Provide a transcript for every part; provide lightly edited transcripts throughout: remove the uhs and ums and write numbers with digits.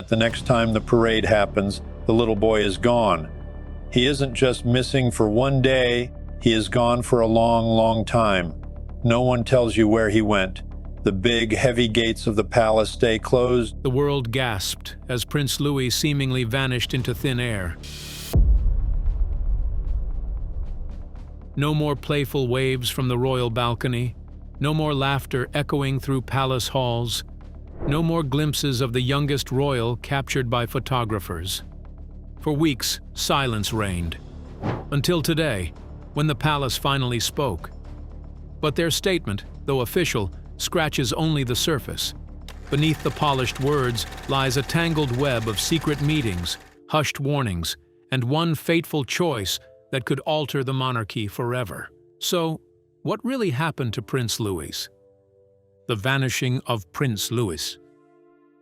the next time the parade happens, the little boy is gone. He isn't just missing for one day, he is gone for a long, long time. No one tells you where he went. The big, heavy gates of the palace stay closed. The world gasped as Prince Louis seemingly vanished into thin air. No more playful waves from the royal balcony, no more laughter echoing through palace halls, no more glimpses of the youngest royal captured by photographers. For weeks, silence reigned. Until today, when the palace finally spoke. But their statement, though official, scratches only the surface. Beneath the polished words lies a tangled web of secret meetings, hushed warnings, and one fateful choice that could alter the monarchy forever. So, what really happened to Prince Louis? The vanishing of Prince Louis.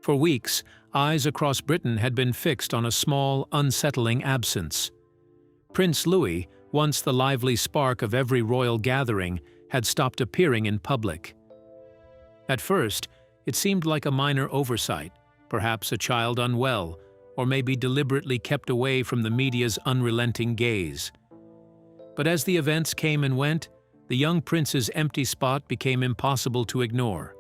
For weeks, eyes across Britain had been fixed on a small, unsettling absence. Prince Louis, once the lively spark of every royal gathering, had stopped appearing in public. At first, it seemed like a minor oversight, perhaps a child unwell, or maybe deliberately kept away from the media's unrelenting gaze. But as the events came and went, the young prince's empty spot became impossible to ignore.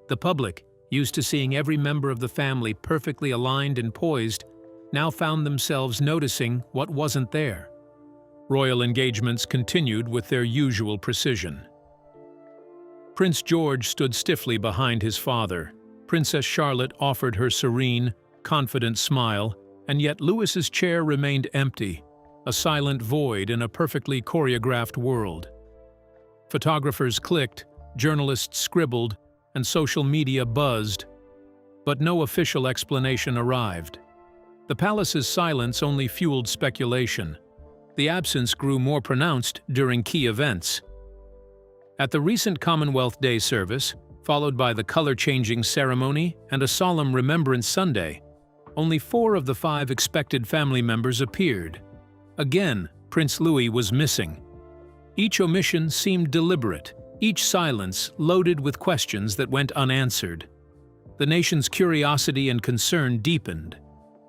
The public, used to seeing every member of the family perfectly aligned and poised, now found themselves noticing what wasn't there. Royal engagements continued with their usual precision. Prince George stood stiffly behind his father. Princess Charlotte offered her serene, confident smile, and yet Louis's chair remained empty, a silent void in a perfectly choreographed world. Photographers clicked, journalists scribbled, and social media buzzed, but no official explanation arrived. The palace's silence only fueled speculation. The absence grew more pronounced during key events. At the recent Commonwealth Day service, followed by the color-changing ceremony and a solemn Remembrance Sunday, only 4 of the 5 expected family members appeared. Again, Prince Louis was missing. Each omission seemed deliberate, each silence loaded with questions that went unanswered. The nation's curiosity and concern deepened.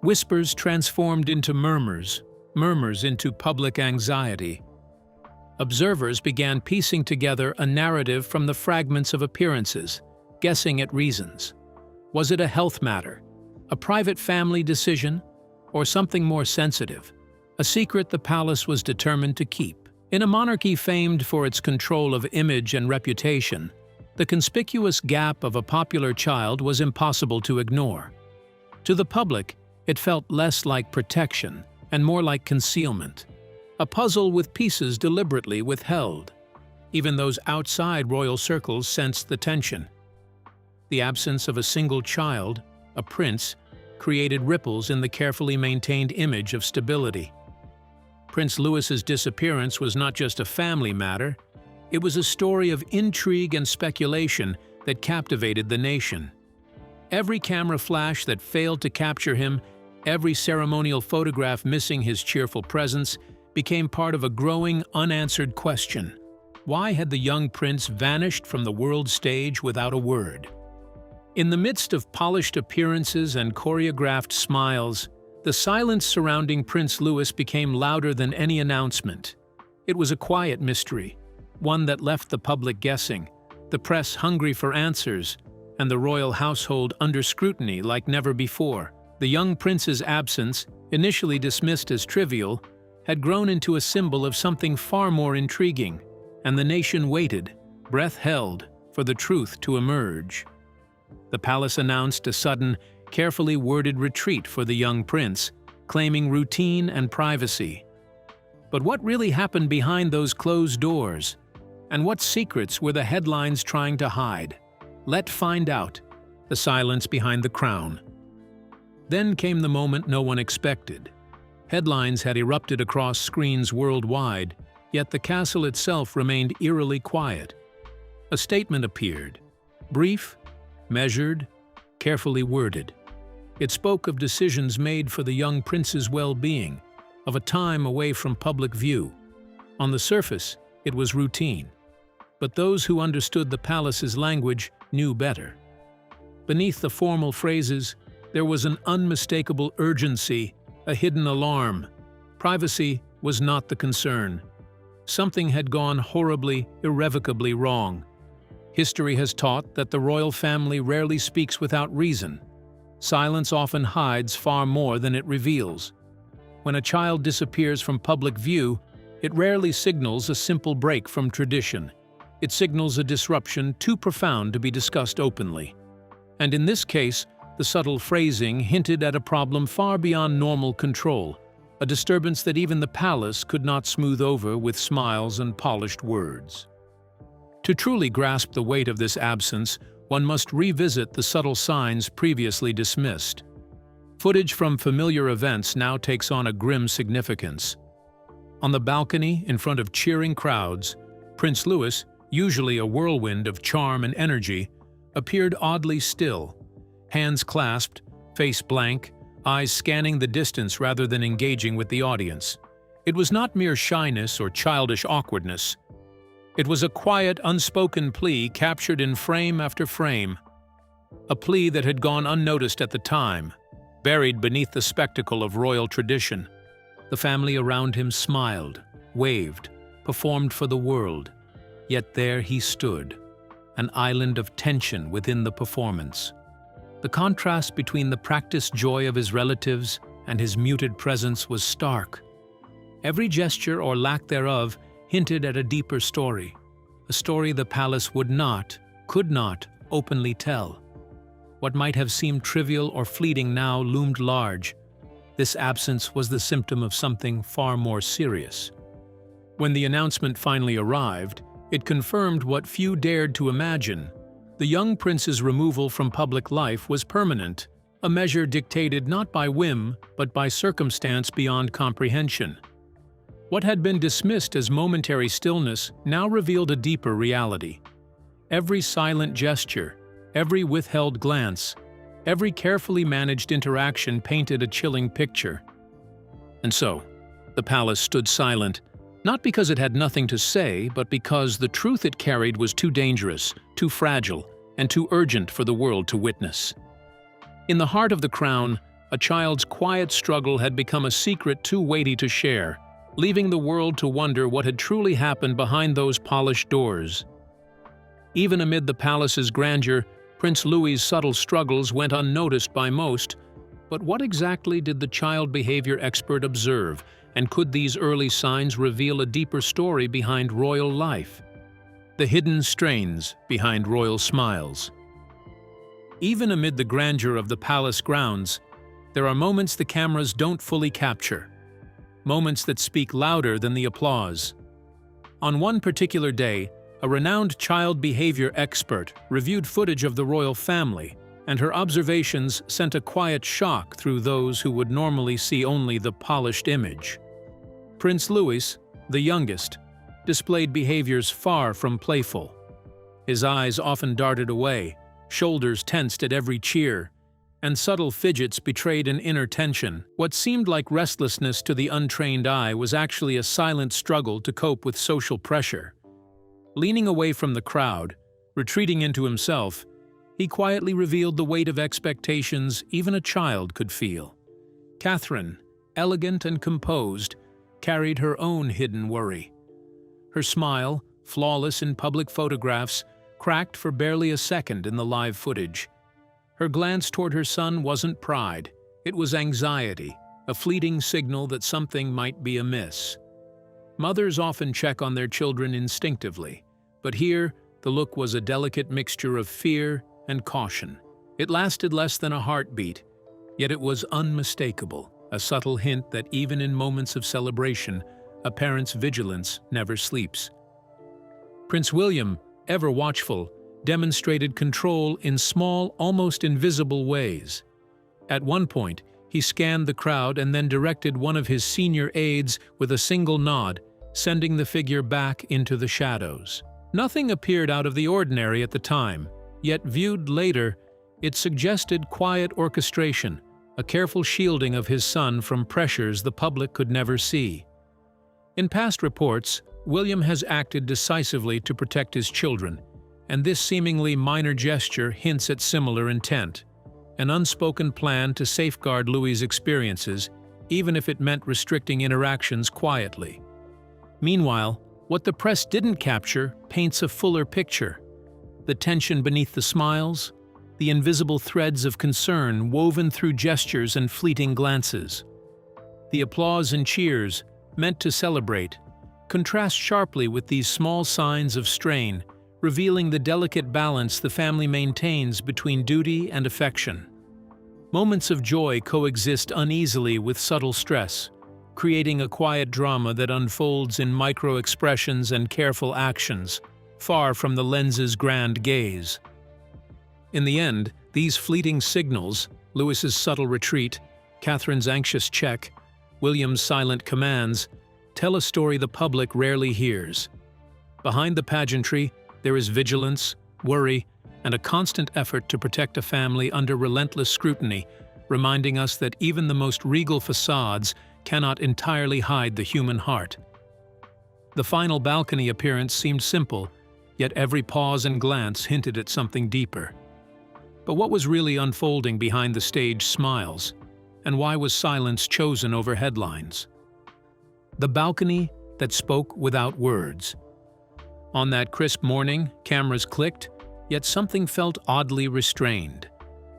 Whispers transformed into murmurs, murmurs into public anxiety. Observers began piecing together a narrative from the fragments of appearances, guessing at reasons. Was it a health matter, a private family decision, or something more sensitive? A secret the palace was determined to keep. In a monarchy famed for its control of image and reputation, the conspicuous gap of a popular child was impossible to ignore. To the public, it felt less like protection and more like concealment, a puzzle with pieces deliberately withheld. Even those outside royal circles sensed the tension. The absence of a single child, a prince, created ripples in the carefully maintained image of stability. Prince Louis's disappearance was not just a family matter, it was a story of intrigue and speculation that captivated the nation. Every camera flash that failed to capture him, every ceremonial photograph missing his cheerful presence, became part of a growing, unanswered question. Why had the young prince vanished from the world stage without a word? In the midst of polished appearances and choreographed smiles, the silence surrounding Prince Louis became louder than any announcement. It was a quiet mystery, one that left the public guessing, the press hungry for answers, and the royal household under scrutiny like never before. The young prince's absence, initially dismissed as trivial, had grown into a symbol of something far more intriguing, and the nation waited, breath held, for the truth to emerge. The palace announced a sudden, carefully worded retreat for the young prince, claiming routine and privacy. But what really happened behind those closed doors? And what secrets were the headlines trying to hide? Let's find out. The silence behind the crown. Then came the moment no one expected. Headlines had erupted across screens worldwide, yet the castle itself remained eerily quiet. A statement appeared, brief, measured, carefully worded. It spoke of decisions made for the young prince's well-being, of a time away from public view. On the surface, it was routine, but those who understood the palace's language knew better. Beneath the formal phrases, There was an unmistakable urgency, a hidden alarm. Privacy was not the concern. Something had gone horribly, irrevocably wrong. History has taught that the royal family rarely speaks without reason. Silence often hides far more than it reveals. When a child disappears from public view, it rarely signals a simple break from tradition. It signals a disruption too profound to be discussed openly. And in this case, the subtle phrasing hinted at a problem far beyond normal control, a disturbance that even the palace could not smooth over with smiles and polished words. To truly grasp the weight of this absence, one must revisit the subtle signs previously dismissed. Footage from familiar events now takes on a grim significance. On the balcony, in front of cheering crowds, Prince Louis, usually a whirlwind of charm and energy, appeared oddly still, hands clasped, face blank, eyes scanning the distance rather than engaging with the audience. It was not mere shyness or childish awkwardness. It was a quiet, unspoken plea captured in frame after frame. A plea that had gone unnoticed at the time, buried beneath the spectacle of royal tradition. The family around him smiled, waved, performed for the world. Yet there he stood, an island of tension within the performance. The contrast between the practiced joy of his relatives and his muted presence was stark. Every gesture or lack thereof hinted at a deeper story, a story the palace would not, could not, openly tell. What might have seemed trivial or fleeting now loomed large. This absence was the symptom of something far more serious. When the announcement finally arrived, it confirmed what few dared to imagine. The young prince's removal from public life was permanent, a measure dictated not by whim, but by circumstance beyond comprehension. What had been dismissed as momentary stillness now revealed a deeper reality. Every silent gesture, every withheld glance, every carefully managed interaction painted a chilling picture. And so, the palace stood silent, not because it had nothing to say, but because the truth it carried was too dangerous, too fragile, and too urgent for the world to witness. In the heart of the crown, a child's quiet struggle had become a secret too weighty to share, leaving the world to wonder what had truly happened behind those polished doors. Even amid the palace's grandeur, Prince Louis's subtle struggles went unnoticed by most. But what exactly did the child behavior expert observe, and could these early signs reveal a deeper story behind royal life? The hidden strains behind royal smiles. Even amid the grandeur of the palace grounds, there are moments the cameras don't fully capture. Moments that speak louder than the applause. On one particular day, a renowned child behavior expert reviewed footage of the royal family, and her observations sent a quiet shock through those who would normally see only the polished image. Prince Louis, the youngest, displayed behaviors far from playful. His eyes often darted away, shoulders tensed at every cheer, and subtle fidgets betrayed an inner tension. What seemed like restlessness to the untrained eye was actually a silent struggle to cope with social pressure. Leaning away from the crowd, retreating into himself, he quietly revealed the weight of expectations even a child could feel. Catherine, elegant and composed, carried her own hidden worry. Her smile, flawless in public photographs, cracked for barely a second in the live footage. Her glance toward her son wasn't pride, it was anxiety, a fleeting signal that something might be amiss. Mothers often check on their children instinctively, but here the look was a delicate mixture of fear and caution. It lasted less than a heartbeat, yet it was unmistakable, a subtle hint that even in moments of celebration, a parent's vigilance never sleeps. Prince William, ever watchful, demonstrated control in small, almost invisible ways. At one point, he scanned the crowd and then directed one of his senior aides with a single nod, sending the figure back into the shadows. Nothing appeared out of the ordinary at the time, yet viewed later, it suggested quiet orchestration, a careful shielding of his son from pressures the public could never see. In past reports, William has acted decisively to protect his children, and this seemingly minor gesture hints at similar intent. an unspoken plan to safeguard Louis's experiences, even if it meant restricting interactions quietly. Meanwhile, what the press didn't capture paints a fuller picture. The tension beneath the smiles, the invisible threads of concern woven through gestures and fleeting glances. The applause and cheers, meant to celebrate, contrast sharply with these small signs of strain, revealing the delicate balance the family maintains between duty and affection. Moments of joy coexist uneasily with subtle stress, creating a quiet drama that unfolds in micro-expressions and careful actions, far from the lens's grand gaze. In the end, these fleeting signals, Louis's subtle retreat, Catherine's anxious check, William's silent commands, tell a story the public rarely hears. Behind the pageantry, there is vigilance, worry, and a constant effort to protect a family under relentless scrutiny, reminding us that even the most regal facades cannot entirely hide the human heart. The final balcony appearance seemed simple, yet every pause and glance hinted at something deeper. But what was really unfolding behind the stage smiles, and why was silence chosen over headlines? The balcony that spoke without words. On that crisp morning, cameras clicked, yet something felt oddly restrained.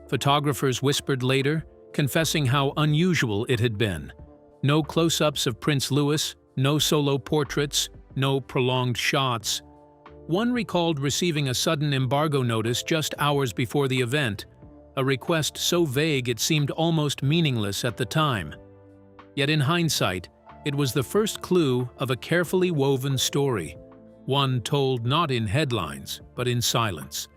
Photographers whispered later, confessing how unusual it had been. No close-ups of Prince Louis, no solo portraits, no prolonged shots. One recalled receiving a sudden embargo notice just hours before the event, a request so vague it seemed almost meaningless at the time. Yet in hindsight, it was the first clue of a carefully woven story, one told not in headlines, but in silence.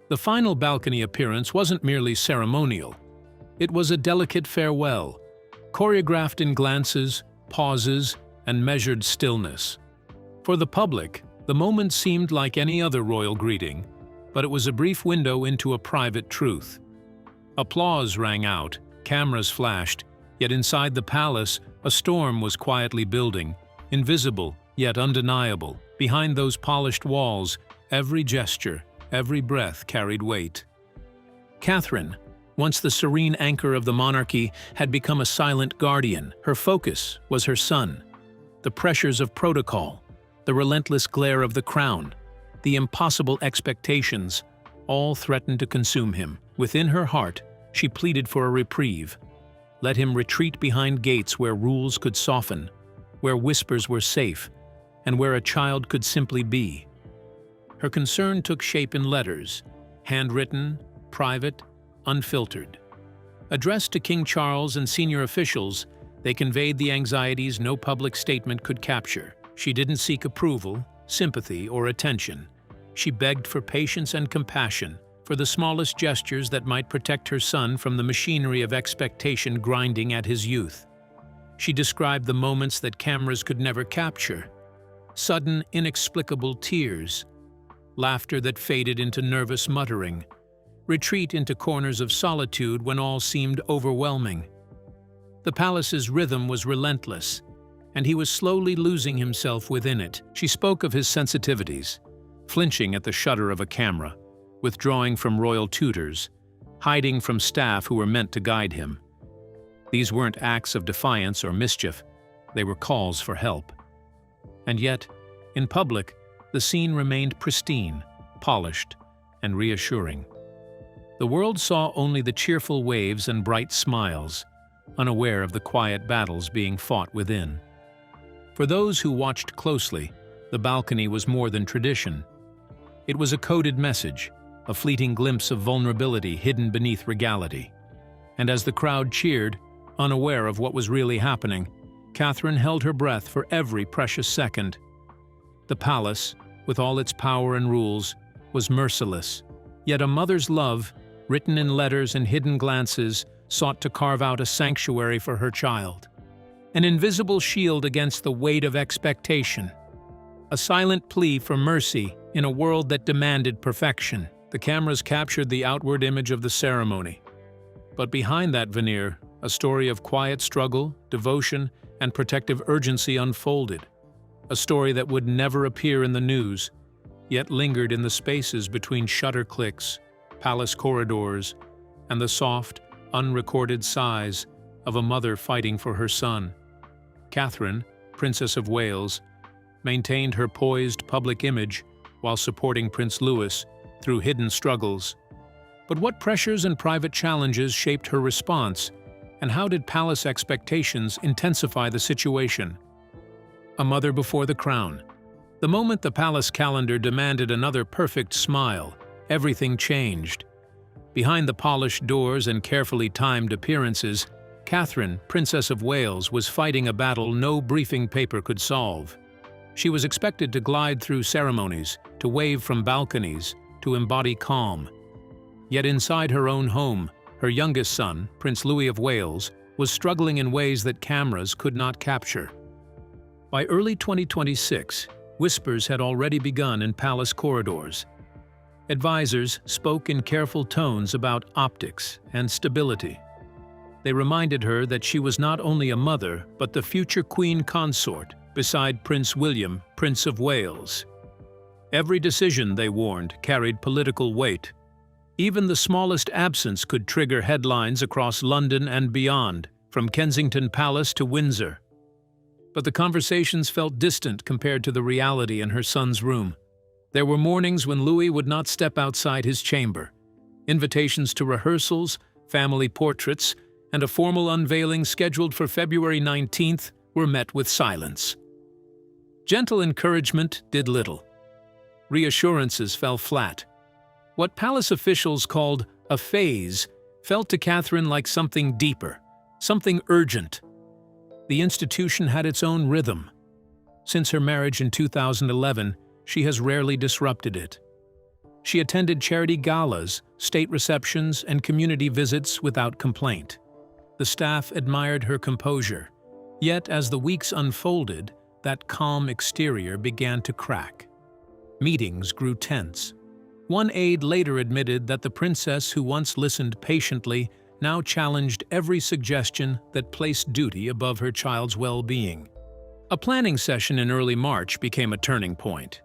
The final balcony appearance wasn't merely ceremonial. It was a delicate farewell, choreographed in glances, pauses, and measured stillness. For the public, the moment seemed like any other royal greeting, but it was a brief window into a private truth. Applause rang out, cameras flashed, yet inside the palace, a storm was quietly building, invisible yet undeniable. Behind those polished walls, every gesture, every breath carried weight. Catherine, once the serene anchor of the monarchy, had become a silent guardian. Her focus was her son. The pressures of protocol, the relentless glare of the crown, the impossible expectations, all threatened to consume him. Within her heart, she pleaded for a reprieve. Let him retreat behind gates where rules could soften, where whispers were safe, and where a child could simply be. Her concern took shape in letters, handwritten, private, unfiltered. Addressed to King Charles and senior officials, they conveyed the anxieties no public statement could capture. She didn't seek approval, sympathy, or attention. She begged for patience and compassion, for the smallest gestures that might protect her son from the machinery of expectation grinding at his youth. She described the moments that cameras could never capture: sudden, inexplicable tears, laughter that faded into nervous muttering, retreat into corners of solitude when all seemed overwhelming. The palace's rhythm was relentless, and he was slowly losing himself within it. She spoke of his sensitivities, flinching at the shudder of a camera, withdrawing from royal tutors, hiding from staff who were meant to guide him. These weren't acts of defiance or mischief, they were calls for help. And yet, in public, the scene remained pristine, polished, and reassuring. The world saw only the cheerful waves and bright smiles, unaware of the quiet battles being fought within. For those who watched closely, the balcony was more than tradition. It was a coded message, a fleeting glimpse of vulnerability hidden beneath regality. And as the crowd cheered, unaware of what was really happening, Catherine held her breath for every precious second. The palace, with all its power and rules, was merciless, yet a mother's love, written in letters and hidden glances, sought to carve out a sanctuary for her child. An invisible shield against the weight of expectation. A silent plea for mercy in a world that demanded perfection. The cameras captured the outward image of the ceremony. But behind that veneer, a story of quiet struggle, devotion, and protective urgency unfolded. A story that would never appear in the news, yet lingered in the spaces between shutter clicks, palace corridors, and the soft, unrecorded sighs of a mother fighting for her son. Catherine, Princess of Wales, maintained her poised public image while supporting Prince Louis through hidden struggles. But what pressures and private challenges shaped her response, and how did palace expectations intensify the situation? A mother before the crown. The moment the palace calendar demanded another perfect smile, everything changed. Behind the polished doors and carefully timed appearances, Catherine, Princess of Wales, was fighting a battle no briefing paper could solve. She was expected to glide through ceremonies, to wave from balconies, to embody calm. Yet inside her own home, her youngest son, Prince Louis of Wales, was struggling in ways that cameras could not capture. By early 2026, whispers had already begun in palace corridors. Advisors spoke in careful tones about optics and stability. They reminded her that she was not only a mother, but the future queen consort beside Prince William, Prince of Wales. Every decision, they warned, carried political weight. Even the smallest absence could trigger headlines across London and beyond, from Kensington Palace to Windsor. But the conversations felt distant compared to the reality in her son's room. There were mornings when Louis would not step outside his chamber. Invitations to rehearsals, family portraits, and a formal unveiling scheduled for February 19th were met with silence. Gentle encouragement did little. Reassurances fell flat. What palace officials called a phase felt to Catherine like something deeper, something urgent. The institution had its own rhythm. Since her marriage in 2011, she has rarely disrupted it. She attended charity galas, state receptions, and community visits without complaint. The staff admired her composure. Yet, as the weeks unfolded, that calm exterior began to crack. Meetings grew tense. One aide later admitted that the princess, who once listened patiently, now challenged every suggestion that placed duty above her child's well-being. A planning session in early March became a turning point.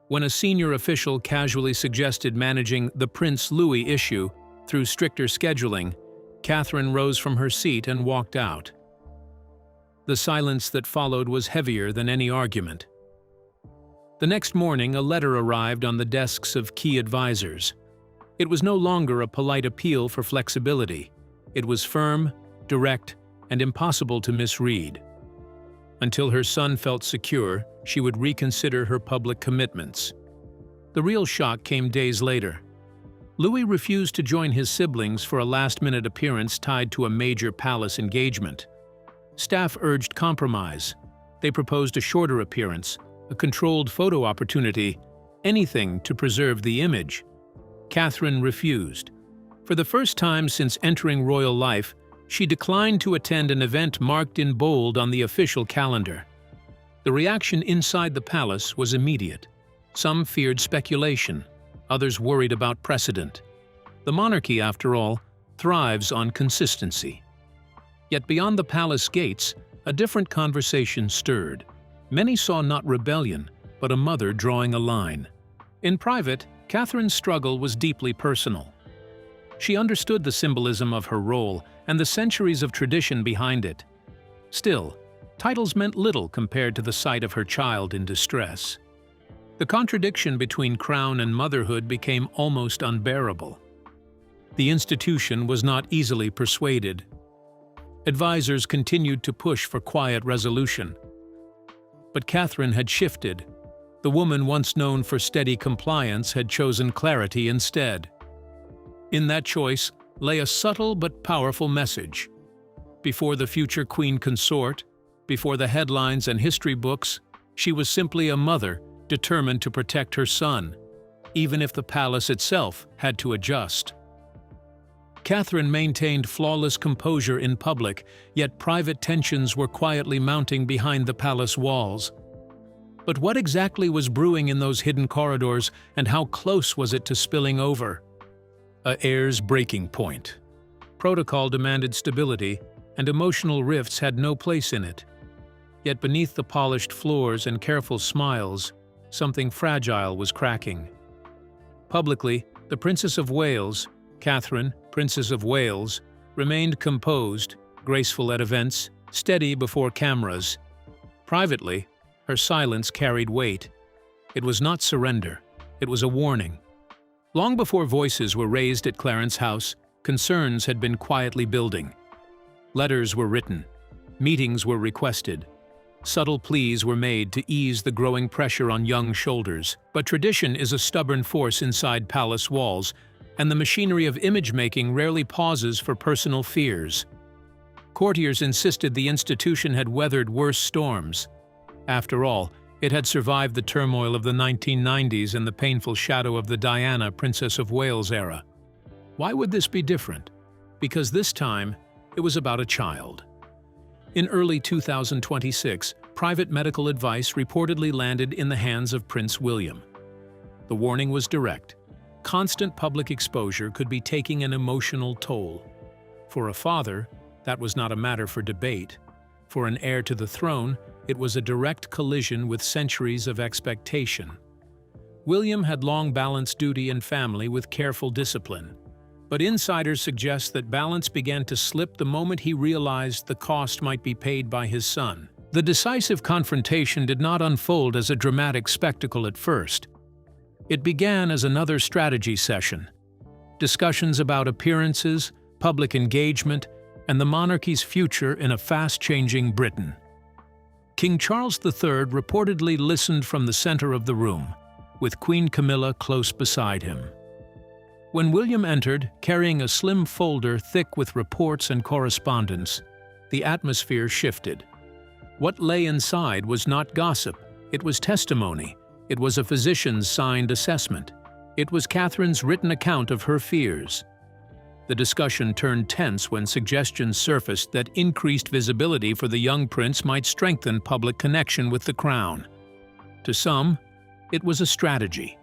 When a senior official casually suggested managing the Prince Louis issue through stricter scheduling, Catherine rose from her seat and walked out. The silence that followed was heavier than any argument. The next morning, a letter arrived on the desks of key advisors. It was no longer a polite appeal for flexibility. It was firm, direct, and impossible to misread. Until her son felt secure, she would reconsider her public commitments. The real shock came days later. Louis refused to join his siblings for a last-minute appearance tied to a major palace engagement. Staff urged compromise. They proposed a shorter appearance, a controlled photo opportunity, anything to preserve the image. Catherine refused. For the first time since entering royal life, she declined to attend an event marked in bold on the official calendar. The reaction inside the palace was immediate. Some feared speculation, others worried about precedent. The monarchy, after all, thrives on consistency. Yet beyond the palace gates, a different conversation stirred. Many saw not rebellion, but a mother drawing a line. In private, Catherine's struggle was deeply personal. She understood the symbolism of her role and the centuries of tradition behind it. Still, titles meant little compared to the sight of her child in distress. The contradiction between crown and motherhood became almost unbearable. The institution was not easily persuaded. Advisors continued to push for quiet resolution. But Catherine had shifted. The woman once known for steady compliance had chosen clarity instead. In that choice lay a subtle but powerful message. Before the future queen consort, before the headlines and history books, she was simply a mother determined to protect her son, even if the palace itself had to adjust. Catherine maintained flawless composure in public, yet private tensions were quietly mounting behind the palace walls. But what exactly was brewing in those hidden corridors, and how close was it to spilling over? A heir's breaking point. Protocol demanded stability, and emotional rifts had no place in it. Yet beneath the polished floors and careful smiles, something fragile was cracking. Publicly, the Princess of Wales, Catherine, Princess of Wales, remained composed, graceful at events, steady before cameras. Privately, her silence carried weight. It was not surrender, it was a warning. Long before voices were raised at Clarence House, concerns had been quietly building. Letters were written, meetings were requested, subtle pleas were made to ease the growing pressure on young shoulders. But tradition is a stubborn force inside palace walls, and the machinery of image-making rarely pauses for personal fears. Courtiers insisted the institution had weathered worse storms. After all, it had survived the turmoil of the 1990s and the painful shadow of the Diana, Princess of Wales era. Why would this be different? Because this time, it was about a child. In early 2026, private medical advice reportedly landed in the hands of Prince William. The warning was direct. Constant public exposure could be taking an emotional toll. For a father, that was not a matter for debate. For an heir to the throne, it was a direct collision with centuries of expectation. William had long balanced duty and family with careful discipline. But insiders suggest that balance began to slip the moment he realized the cost might be paid by his son. The decisive confrontation did not unfold as a dramatic spectacle at first. It began as another strategy session. Discussions about appearances, public engagement, and the monarchy's future in a fast-changing Britain. King Charles III reportedly listened from the center of the room, with Queen Camilla close beside him. When William entered, carrying a slim folder thick with reports and correspondence, the atmosphere shifted. What lay inside was not gossip, it was testimony. It was a physician's signed assessment. It was Catherine's written account of her fears. The discussion turned tense when suggestions surfaced that increased visibility for the young prince might strengthen public connection with the crown. To some, it was a strategy.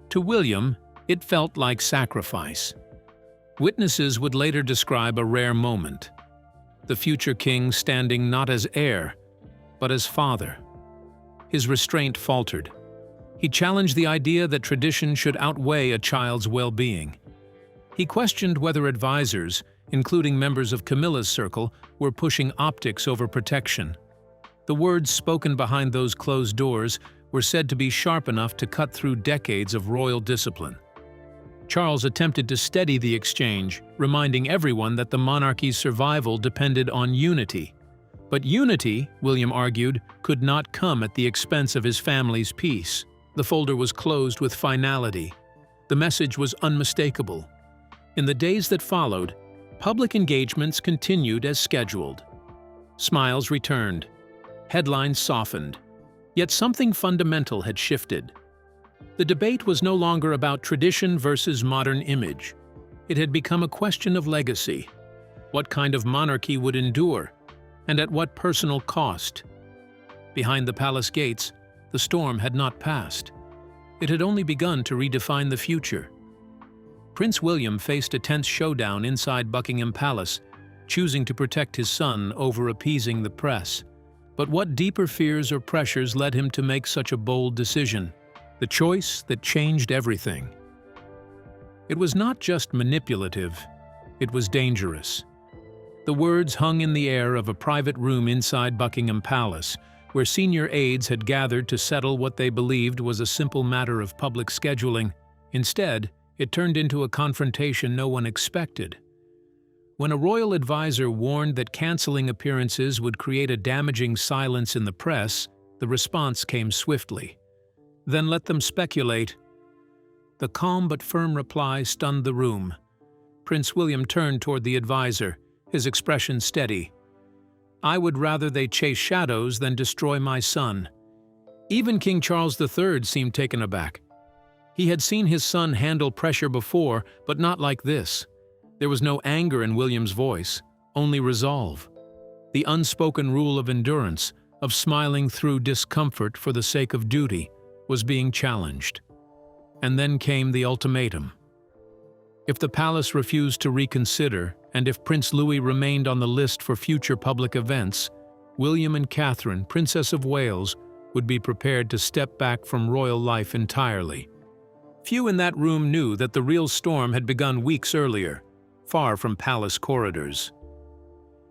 To William, it felt like sacrifice. Witnesses would later describe a rare moment. The future king standing not as heir, but as father. His restraint faltered. He challenged the idea that tradition should outweigh a child's well-being. He questioned whether advisors, including members of Camilla's circle, were pushing optics over protection. The words spoken behind those closed doors were said to be sharp enough to cut through decades of royal discipline. Charles attempted to steady the exchange, reminding everyone that the monarchy's survival depended on unity. But unity, William argued, could not come at the expense of his family's peace. The folder was closed with finality. The message was unmistakable. In the days that followed, public engagements continued as scheduled. Smiles returned. Headlines softened. Yet something fundamental had shifted. The debate was no longer about tradition versus modern image. It had become a question of legacy. What kind of monarchy would endure, and at what personal cost? Behind the palace gates, the storm had not passed. It had only begun to redefine the future. Prince William faced a tense showdown inside Buckingham Palace, choosing to protect his son over appeasing the press. But what deeper fears or pressures led him to make such a bold decision? The choice that changed everything. It was not just manipulative, it was dangerous. The words hung in the air of a private room inside Buckingham Palace, where senior aides had gathered to settle what they believed was a simple matter of public scheduling. Instead, it turned into a confrontation no one expected. When a royal advisor warned that canceling appearances would create a damaging silence in the press, the response came swiftly. Then let them speculate. The calm but firm reply stunned the room. Prince William turned toward the advisor, his expression steady. I would rather they chase shadows than destroy my son. Even King Charles III seemed taken aback. He had seen his son handle pressure before, but not like this. There was no anger in William's voice, only resolve. The unspoken rule of endurance, of smiling through discomfort for the sake of duty, was being challenged. And then came the ultimatum. If the palace refused to reconsider, and if Prince Louis remained on the list for future public events, William and Catherine, Princess of Wales, would be prepared to step back from royal life entirely. Few in that room knew that the real storm had begun weeks earlier. far from palace corridors.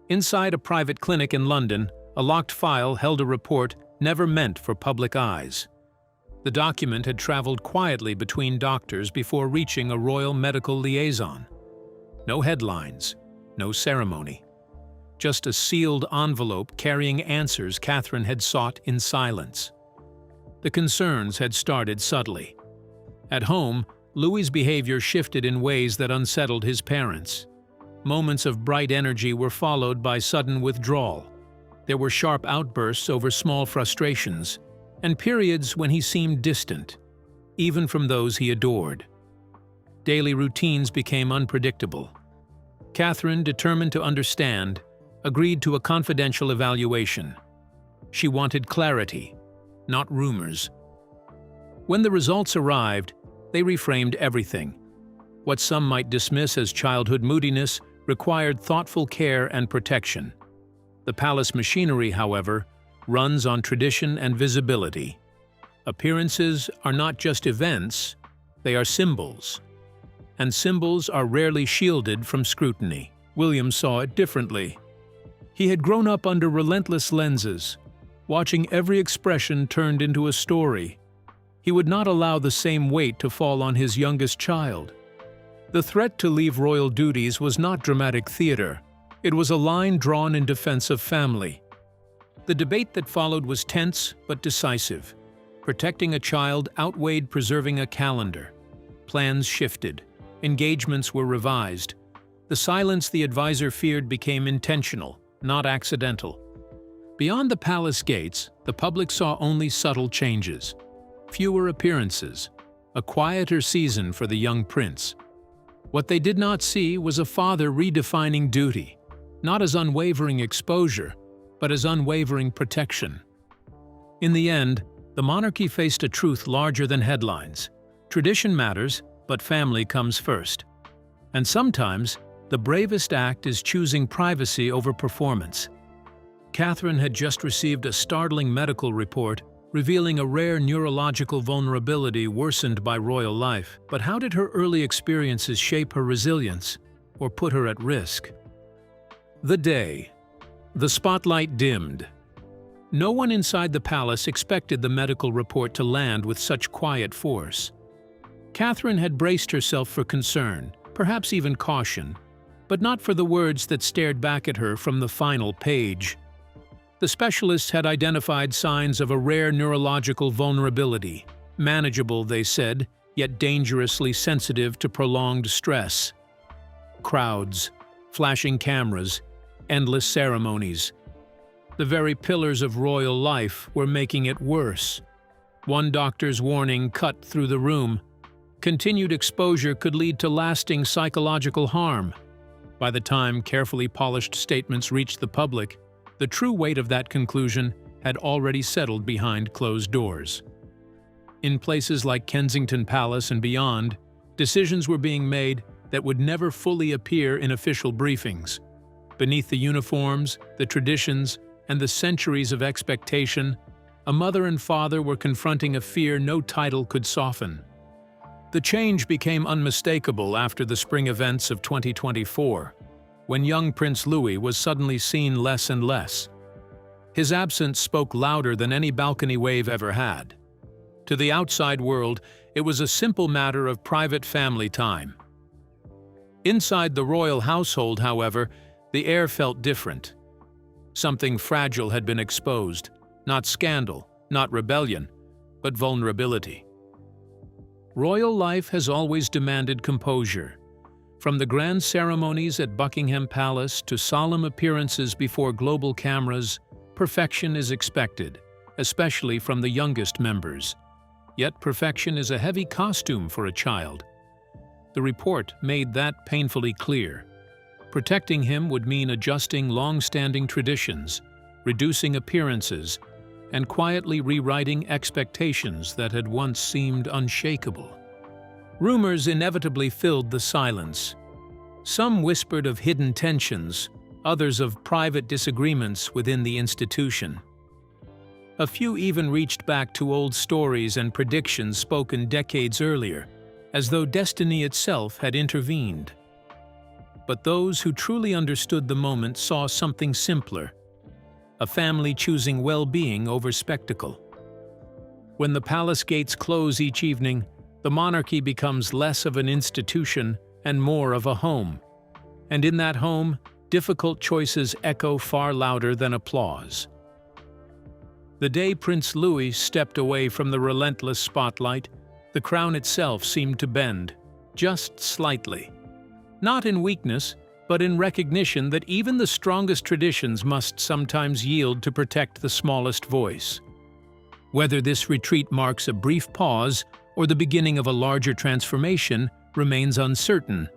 Inside a private clinic in London, a locked file held a report never meant for public eyes. The document had traveled quietly between doctors before reaching a royal medical liaison. No headlines, no ceremony. Just a sealed envelope carrying answers Catherine had sought in silence. The concerns had started subtly. At home, Louis's behavior shifted in ways that unsettled his parents. Moments of bright energy were followed by sudden withdrawal. There were sharp outbursts over small frustrations, and periods when he seemed distant, even from those he adored. Daily routines became unpredictable. Catherine, determined to understand, agreed to a confidential evaluation. She wanted clarity, not rumors. When the results arrived, they reframed everything. What some might dismiss as childhood moodiness required thoughtful care and protection. The palace machinery, however, runs on tradition and visibility. Appearances are not just events, they are symbols. And symbols are rarely shielded from scrutiny. William saw it differently. He had grown up under relentless lenses, watching every expression turned into a story. He would not allow the same weight to fall on his youngest child. The threat to leave royal duties was not dramatic theater. It was a line drawn in defense of family. The debate that followed was tense but decisive. Protecting a child outweighed preserving a calendar. Plans shifted. Engagements were revised. The silence the advisor feared became intentional, not accidental. Beyond the palace gates, the public saw only subtle changes. Fewer appearances, a quieter season for the young prince. What they did not see was a father redefining duty, not as unwavering exposure, but as unwavering protection. In the end, the monarchy faced a truth larger than headlines. Tradition matters, but family comes first. And sometimes, the bravest act is choosing privacy over performance. Catherine had just received a startling medical report revealing a rare neurological vulnerability worsened by royal life. But how did her early experiences shape her resilience or put her at risk? The day. The spotlight dimmed. No one inside the palace expected the medical report to land with such quiet force. Catherine had braced herself for concern, perhaps even caution, but not for the words that stared back at her from the final page. The specialists had identified signs of a rare neurological vulnerability, manageable, they said, yet dangerously sensitive to prolonged stress. Crowds, flashing cameras, endless ceremonies. The very pillars of royal life were making it worse. One doctor's warning cut through the room. Continued exposure could lead to lasting psychological harm. By the time carefully polished statements reached the public, the true weight of that conclusion had already settled behind closed doors. In places like Kensington Palace and beyond, decisions were being made that would never fully appear in official briefings. Beneath the uniforms, the traditions, and the centuries of expectation, a mother and father were confronting a fear no title could soften. The change became unmistakable after the spring events of 2024, when young Prince Louis was suddenly seen less and less. His absence spoke louder than any balcony wave ever had. To the outside world, it was a simple matter of private family time. Inside the royal household, however, the air felt different. Something fragile had been exposed, not scandal, not rebellion, but vulnerability. Royal life has always demanded composure. From the grand ceremonies at Buckingham Palace to solemn appearances before global cameras, perfection is expected, especially from the youngest members. Yet perfection is a heavy costume for a child. The report made that painfully clear. Protecting him would mean adjusting long-standing traditions, reducing appearances, and quietly rewriting expectations that had once seemed unshakable. Rumors inevitably filled the silence. Some whispered of hidden tensions, others of private disagreements within the institution. A few even reached back to old stories and predictions spoken decades earlier, as though destiny itself had intervened. but those who truly understood the moment saw something simpler: a family choosing well-being over spectacle. When the palace gates close each evening, the monarchy becomes less of an institution and more of a home. And in that home, difficult choices echo far louder than applause. The day Prince Louis stepped away from the relentless spotlight, the crown itself seemed to bend, just slightly. Not in weakness, but in recognition that even the strongest traditions must sometimes yield to protect the smallest voice. Whether this retreat marks a brief pause or the beginning of a larger transformation remains uncertain.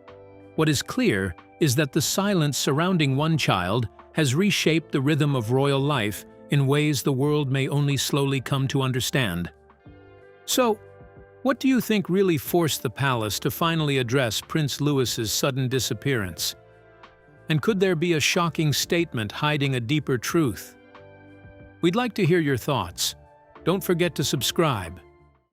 What is clear is that the silence surrounding one child has reshaped the rhythm of royal life in ways the world may only slowly come to understand. So, what do you think really forced the palace to finally address Prince Louis's sudden disappearance? And could there be a shocking statement hiding a deeper truth? We'd like to hear your thoughts. Don't forget to subscribe